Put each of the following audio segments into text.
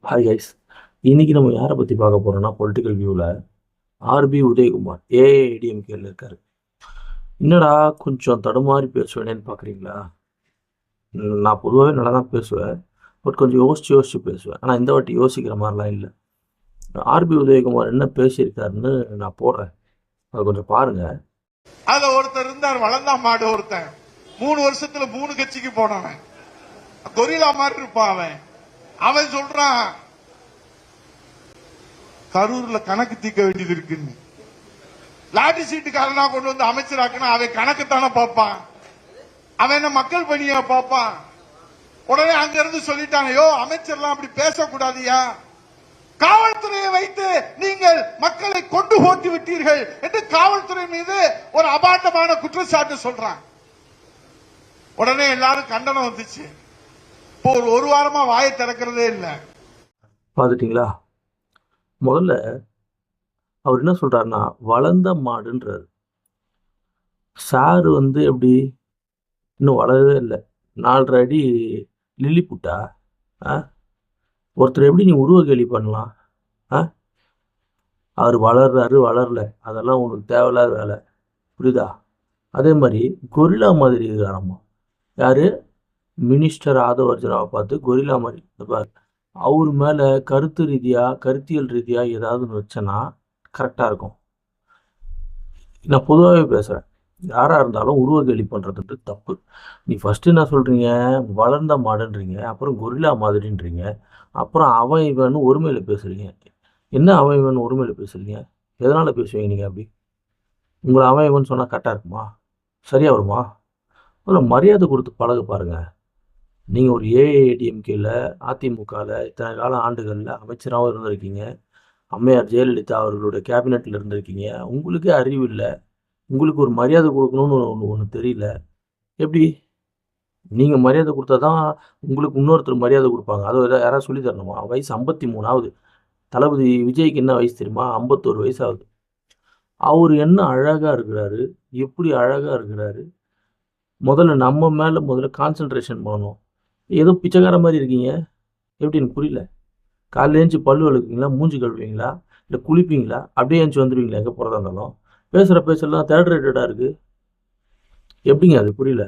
Hi guys. இன்னைக்கு நம்ம யாரை பற்றி பார்க்க போறோம்னா பொலிட்டிக்கல் வியூவில் ஆர்பி உதயகுமார் ஏஐடிஎம்கேல இருக்காரு. என்னடா கொஞ்சம் தடுமாறி பேசுவேனேன்னு பார்க்குறீங்களா? நான் பொதுவாகவே நல்லா தான் பேசுவேன், பட் கொஞ்சம் யோசிச்சு யோசிச்சு பேசுவேன். ஆனால் இந்த வாட்டி யோசிக்கிற மாதிரிலாம் இல்லை. ஆர்பி உதயகுமார் என்ன பேசியிருக்காருன்னு நான் போடுறேன், அதை கொஞ்சம் பாருங்க. அத ஒருத்தர் இருந்தார், வளர்ந்தா மாடு ஒருத்தன், 3 வருஷத்துல 3 கட்சிக்கு போனவன், கொரில்லா மாதிரி இருப்பான். அவன் சொல்றான் கரூர்ல கணக்கு தீர்க்க வேண்டியது இருக்குன்னு. லாட்டி சீட்டுக்காரனா கொண்டு வந்து அமைச்சராக்குனா அவன் கணக்குத்தானே பார்ப்பான், அவன் என்ன மக்கள் பணியா பார்ப்பான். உடனே அங்க இருந்து சொல்லிட்டானையோ அமைச்சர்லாம் அப்படி பேசக்கூடாதியா, காவல்துறையை வைத்து நீங்கள் மக்களை கொண்டு போட்டு விட்டீர்கள் என்று காவல்துறை மீது ஒரு அபாண்டமான குற்றச்சாட்டு சொல்றான். உடனே எல்லாரும் கண்டனம் வந்துச்சு. இப்போ ஒரு வாரமா வாயை திறக்கிறதே இல்லை. பார்த்துட்டீங்களா? முதல்ல அவர் என்ன சொல்றாருன்னா வளர்ந்த மாடுன்றாரு. சார் எப்படி இன்னும் வளரவே இல்லை, 4.5 அடி லில்லி புட்டா? ஒருத்தர் எப்படி நீ உருவ கேலி பண்ணலாம்? அவர் வளர்றாரு வளரல, அதெல்லாம் உனக்கு தேவையில்லாத வேலை, புரியுதா? அதே மாதிரி கொரில்லா மாதிரி இருக்காரம்மா. யாரு? மினிஸ்டர் ஆதவ அர்ஜுனாவை பார்த்து கொரில்லா மாதிரி பாரு. அவர் மேலே கருத்து ரீதியாக கருத்தியல் ரீதியாக ஏதாவது வச்சேன்னா கரெக்டாக இருக்கும். நான் பொதுவாகவே பேசுகிறேன், யாராக இருந்தாலும் உருவ கேலி பண்ணுறதுன்றது தப்பு. நீ ஃபஸ்ட்டு என்ன சொல்கிறீங்க, வளர்ந்த மாடுன்றீங்க, அப்புறம் கொரில்லா மாதிரின்றீங்க, அப்புறம் அவன் இவன் ஒருமையில் பேசுகிறீங்க. என்ன அவன் இவன் ஒருமையில் பேசுகிறீங்க? எதனால் பேசுவீங்க நீங்கள் அப்படி? உங்களை அவன் இவன் சொன்னால் கரெக்டாக இருக்குமா? சரியாக வருமா? அதில் மரியாதை கொடுத்து பழக பாருங்கள். நீங்கள் ஒரு ஏஐடிஎம்கேல அதிமுகவில் இத்தனை கால ஆண்டுகளில் அமைச்சராகவும் இருந்திருக்கீங்க, அம்மையார் ஜெயலலிதா அவர்களுடைய கேபினெட்டில் இருந்திருக்கீங்க. உங்களுக்கே அறிவு இல்லை, உங்களுக்கு ஒரு மரியாதை கொடுக்கணும்னு ஒன்று தெரியல. எப்படி நீங்கள் மரியாதை கொடுத்தா தான் உங்களுக்கு இன்னொருத்தர் மரியாதை கொடுப்பாங்க. அதை யாராவது சொல்லி தரணுமா? வயசு 53 ஆகுது. தளபதி விஜய்க்கு என்ன வயசு தெரியுமா? 51 வயசு ஆகுது. அவர் என்ன அழகாக இருக்கிறாரு, எப்படி அழகாக இருக்கிறாரு. முதல்ல கான்சன்ட்ரேஷன் பண்ணணும். ஏதோ பிச்சைக்கார மாதிரி இருக்கீங்க. எப்படி? எனக்கு புரியல. காலையில் எழுந்துச்சி பல்லு விளக்குவீங்களா, மூஞ்சி கழுவீங்களா, இல்லை குளிப்பீங்களா, அப்படியே எழுந்துச்சி வந்துடுவீங்களா எங்கே போகிறதா இருந்தாலும்? பேசுகிற பேசலாம் தேர்ட் ரேட்டடாக இருக்குது. எப்படிங்க அது? புரியல.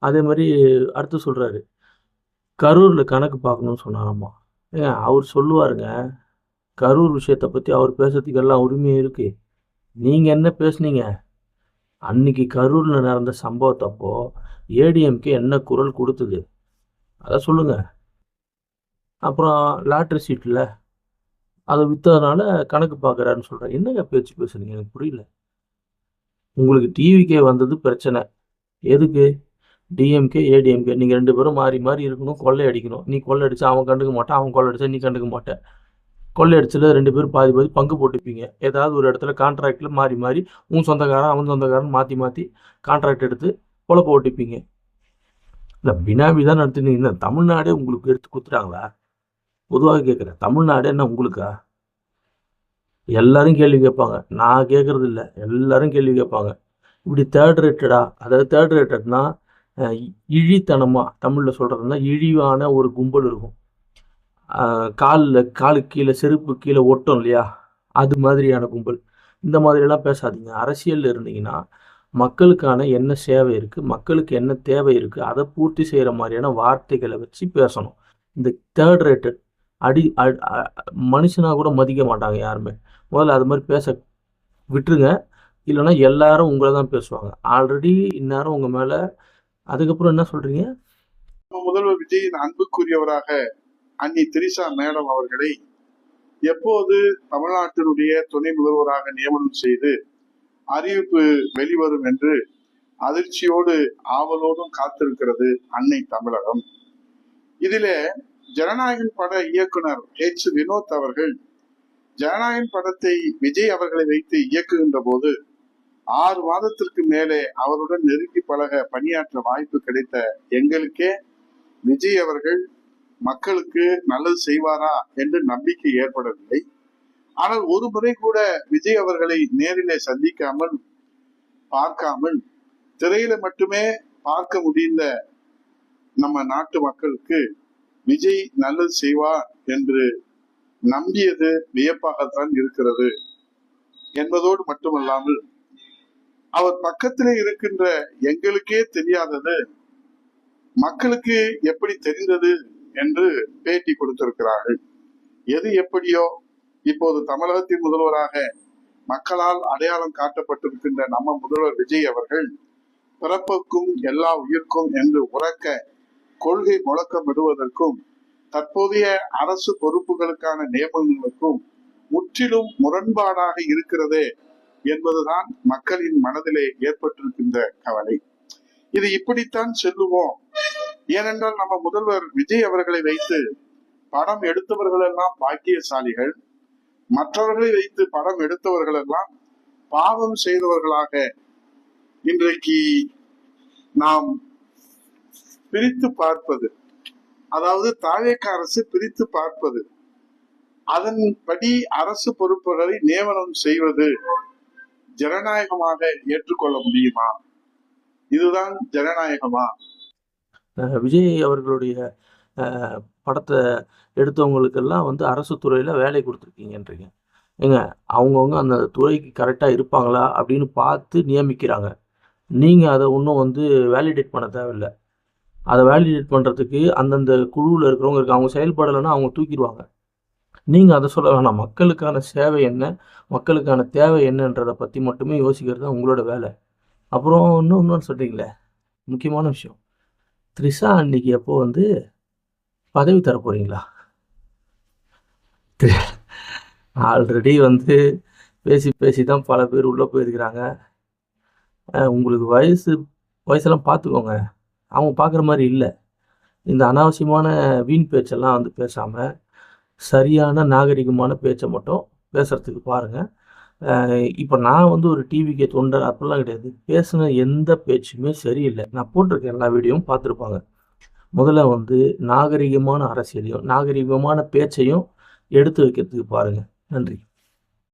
அதே மாதிரி அடுத்து சொல்கிறாரு, கரூரில் கணக்கு பார்க்கணுன்னு சொன்னாராம்மா. ஏங்க அவர் சொல்லுவாருங்க, கரூர் விஷயத்தை பற்றி அவர் பேசுறதுக்கு எல்லாம் உரிமையும் இருக்குது. நீங்கள் என்ன பேசுனீங்க அன்னைக்கு கரூரில் நடந்த சம்பவத்தப்போ? ஏடிஎம்கே என்ன குரல் கொடுத்தது அதை சொல்லுங்கள். அப்புறம் லாட்ரி சீட்டில் அதை விற்றதுனால கணக்கு பார்க்குறாருன்னு சொல்கிறேன். என்னங்க பேச்சு பேசுறீங்க? எனக்கு புரியல. உங்களுக்கு டிவிக்கே வந்தது பிரச்சனை. எதுக்கு? டிஎம்கே ஏடிஎம்கே நீங்கள் 2 பேரும் மாறி மாறி இருக்கணும், கொள்ளை அடிக்கணும். நீ கொள்ளை அடித்தா அவன் கண்டுக்க மாட்டான், அவன் கொள்ளை அடித்தா நீ கண்டுக்க மாட்டேன். கொள்ளை அடிச்சதில் 2 பேரும் பாதி பாதி பங்கு போட்டுப்பீங்க. ஏதாவது ஒரு இடத்துல கான்ட்ராக்டில் மாறி மாறி உன் சொந்தக்காரன் அவன் சொந்தக்காரன் மாற்றி மாற்றி கான்ட்ராக்ட் எடுத்து பொழப்ப ஓட்டிப்பீங்க. இல்லை பினாமி தான் நடத்துனீங்க. தமிழ்நாடே உங்களுக்கு எடுத்து கொடுத்துட்டாங்களா? பொதுவாக கேட்குறேன், தமிழ்நாடு என்ன உங்களுக்கா? எல்லாரும் கேள்வி கேட்பாங்க, நான் கேட்குறது இல்லை, எல்லாரும் கேள்வி கேட்பாங்க. இப்படி தேர்ட் ரேட்டடா, அதாவது தேர்ட் ரேட்டட்னா இழித்தனமாக தமிழில் சொல்கிறதுனா இழிவான ஒரு கும்பல் இருக்கும். காலுக்கு கீழே செருப்பு கீழே ஒட்டும் இல்லையா, அது மாதிரியான கும்பல். இந்த மாதிரியெல்லாம் பேசாதீங்க. அரசியலில் இருந்தீங்கன்னா மக்களுக்கான என்ன சேவை இருக்குது, மக்களுக்கு என்ன தேவை இருக்குது, அதை பூர்த்தி செய்கிற மாதிரியான வார்த்தைகளை வச்சு பேசணும். இந்த தேர்ட் ரேட்டட் மனுஷனாக கூட மதிக்க மாட்டாங்க யாருமே. முதல்ல அது மாதிரி பேச விட்டுருங்க, இல்லைன்னா எல்லாரும் உங்களை தான் பேசுவாங்க. ஆல்ரெடி இந்நேரம் உங்கள் மேலே. அதுக்கப்புறம் என்ன சொல்கிறீங்க? முதல்வர் விஜயின் அன்புக்குரியவராக அன்னி திரிசா மேடம் அவர்களை எப்போது தமிழ்நாட்டினுடைய துணை முதல்வராக நியமனம் செய்து அறிவிப்பு வெளிவரும் என்று அதிர்ச்சியோடு ஆவலோடும் காத்திருக்கிறது அன்னை தமிழகம். இதிலே ஜனநாயகன் பட இயக்குனர் வினோத் அவர்கள் ஜனநாயகன் படத்தை விஜய் அவர்களை வைத்து இயக்குகின்ற போது 6 மாதத்திற்கு மேலே அவருடன் நெருங்கி பழக பணியாற்ற வாய்ப்பு கிடைத்த எங்களுக்கே விஜய் அவர்கள் மக்களுக்கு நல்லது செய்வாரா என்று நம்பிக்கை ஏற்படவில்லை. ஆனால் ஒரு முறை கூட விஜய் அவர்களை நேரிலே சந்திக்காமல் பார்க்காமல் திரையில மட்டுமே பார்க்க முடிந்த நம்ம நாட்டு மக்களுக்கு விஜய் நல்லது செய்வார் என்று நம்பியது வியப்பாகத்தான் இருக்கிறது என்பதோடு மட்டுமல்லாமல் அவர் பக்கத்திலே இருக்கின்ற எங்களுக்கே தெரியாதது மக்களுக்கு எப்படி தெரிந்தது என்று பேட்டி கொடுத்திருக்கிறார்கள். எது எப்படியோ இப்போது தமிழகத்தின் முதல்வராக மக்களால் அடையாளம் காட்டப்பட்டிருக்கின்ற நம்ம முதல்வர் விஜய் அவர்கள் பிறப்புக்கும் எல்லா உயிர்க்கும் என்று உறக்க கொள்கை முழக்கமிடுவதற்கும் தற்போதைய அரசு பொறுப்புகளுக்கான நியமனங்களுக்கும் முற்றிலும் முரண்பாடாக இருக்கிறதே என்பதுதான் மக்களின் மனதிலே ஏற்பட்டிருக்கின்ற கவலை. இது இப்படித்தான் செல்லுவோம். ஏனென்றால் நம்ம முதல்வர் விஜய் அவர்களை வைத்து படம் எடுத்தவர்கள் எல்லாம் பாக்கியசாலிகள், மற்றவர்களை வைத்து படம் எடுத்தவர்கள் எல்லாம் பாவம் செய்தவர்களாக இன்றைக்கு நாம் பிரித்து பார்ப்பது, அதாவது தாவேக அரசு பிரித்து பார்ப்பது, அதன்படி அரசு பொறுப்புகளை நியமனம் செய்வது ஜனநாயகமாக ஏற்றுக்கொள்ள முடியுமா? இதுதான் ஜனநாயகமா? விஜய் அவர்களுடைய படத்தை எடுத்தவங்களுக்கெல்லாம் வந்து அரசு துறையில் வேலை கொடுத்துருக்கீங்கன்றீங்க. ஏங்க, அவங்கவுங்க அந்த துறைக்கு கரெக்டாக இருப்பாங்களா அப்படின்னு பார்த்து நியமிக்கிறாங்க. நீங்கள் அதை இன்னும் வந்து வேலிடேட் பண்ண தேவையில்லை. அதை வேலிடேட் பண்ணுறதுக்கு அந்தந்த குழுவில் இருக்கிறவங்க இருக்கு. அவங்க செயல்படலைன்னா அவங்க தூக்கிடுவாங்க. நீங்கள் அதை சொல்ல வேணாம். மக்களுக்கான சேவை என்ன, மக்களுக்கான தேவை என்னன்றதை பற்றி மட்டுமே யோசிக்கிறது தான் உங்களோட வேலை. அப்புறம் இன்னொன்று சொல்கிறீங்களே, முக்கியமான விஷயம், த்ரிஷா அன்னைக்கு எப்போ வந்து பதவி தர போகிறீங்களா? ஆல்ரெடி வந்து பேசி தான் பல பேர் உள்ளே போயிருக்கிறாங்க. உங்களுக்கு வயசெல்லாம் பார்த்துக்கோங்க. அவங்க பார்க்குற மாதிரி இல்லை. இந்த அனாவசியமான வீண் பேச்செல்லாம் வந்து பேசாமல் சரியான நாகரிகமான பேச்சை மட்டும் பேசுகிறதுக்கு பாருங்கள். இப்போ நான் வந்து ஒரு டிவிக்கு தொண்டர் அப்படிலாம் கிடையாது. பேசின எந்த பேச்சுமே சரியில்லை. நான் போட்டிருக்கேன், எல்லா வீடியோவும் பார்த்துருப்பாங்க. முதல்ல வந்து நாகரிகமான அரசியலையும் நாகரிகமான பேச்சையும் எடுத்து வைக்கிறதுக்கு பாருங்கள். நன்றி.